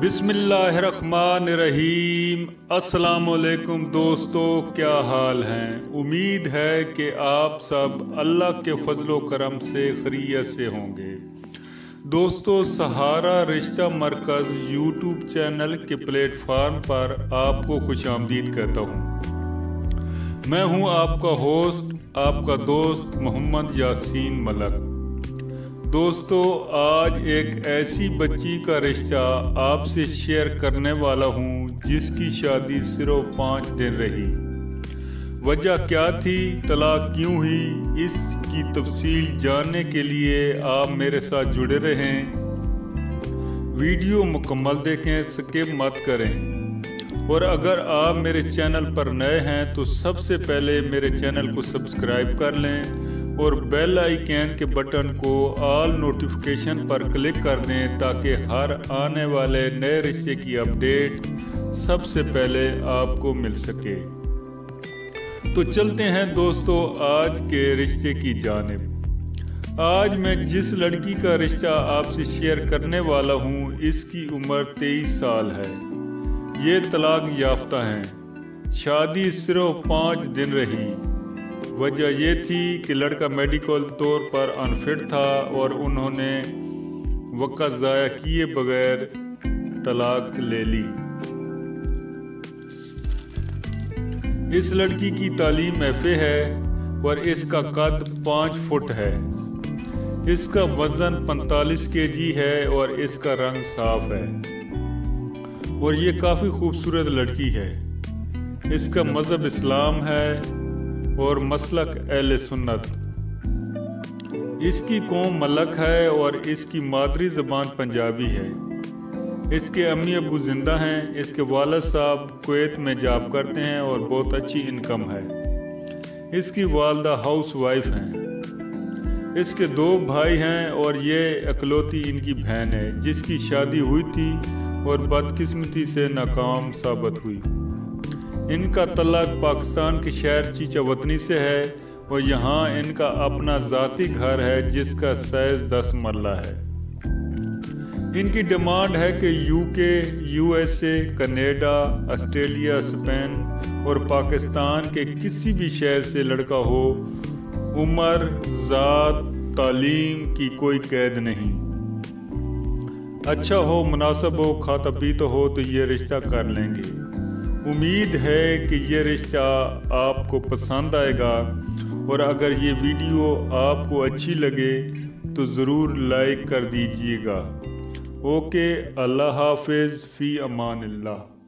बिस्मिल्लाहिर्रहमानिर्रहीम। अस्सलाम वालेकुम दोस्तों, क्या हाल हैं? उम्मीद है कि आप सब अल्लाह के फजलो करम से खैरियत से होंगे। दोस्तों, सहारा रिश्ता मरकज़ यूट्यूब चैनल के प्लेटफार्म पर आपको खुशामदीद कहता हूँ। मैं हूँ आपका होस्ट, आपका दोस्त मोहम्मद यासीन मलक। दोस्तों, आज एक ऐसी बच्ची का रिश्ता आपसे शेयर करने वाला हूँ जिसकी शादी सिर्फ 5 दिन रही। वजह क्या थी, तलाक क्यों हुई, इसकी तफसील जानने के लिए आप मेरे साथ जुड़े रहें। वीडियो मुकम्मल देखें, स्किप मत करें। और अगर आप मेरे चैनल पर नए हैं तो सबसे पहले मेरे चैनल को सब्सक्राइब कर लें और बेल आइकन के बटन को ऑल नोटिफिकेशन पर क्लिक कर दें ताकि हर आने वाले नए रिश्ते की अपडेट सबसे पहले आपको मिल सके। तो चलते हैं दोस्तों आज के रिश्ते की जानिब। आज मैं जिस लड़की का रिश्ता आपसे शेयर करने वाला हूँ इसकी उम्र 23 साल है। ये तलाक याफ्ता हैं। शादी सिर्फ 5 दिन रही। वजह ये थी कि लड़का मेडिकल तौर पर अनफिट था और उन्होंने वक़्त ज़ाया किए बगैर तलाक ले ली। इस लड़की की तालीम FA है और इसका कद 5 फुट है। इसका वज़न 45 kg है और इसका रंग साफ है और ये काफ़ी खूबसूरत लड़की है। इसका मज़हब इस्लाम है और मसलक अहले सुन्नत। इसकी कौम मलक है और इसकी मादरी ज़बान पंजाबी है। इसके अम्मी अबू ज़िंदा हैं। इसके वालिद साहब कुवैत में जॉब करते हैं और बहुत अच्छी इनकम है। इसकी वालदा हाउस वाइफ हैं। इसके 2 भाई हैं और ये इकलौती इनकी बहन है जिसकी शादी हुई थी और बदकिस्मती से नाकाम साबित हुई। इनका तलाक पाकिस्तान के शहर चीचावतनी से है और यहाँ इनका अपना ज़ाती घर है जिसका साइज़ 10 मरला है। इनकी डिमांड है कि UK, USA, Canada, Australia, Spain और पाकिस्तान के किसी भी शहर से लड़का हो। उम्र, ज़ात, तालीम की कोई कैद नहीं। अच्छा हो, मुनासिब हो, खाता पीता हो तो ये रिश्ता कर लेंगे। उम्मीद है कि ये रिश्ता आपको पसंद आएगा और अगर ये वीडियो आपको अच्छी लगे तो ज़रूर लाइक कर दीजिएगा। ओके, अल्लाह हाफिज़, फ़ी अमानिल्लाह।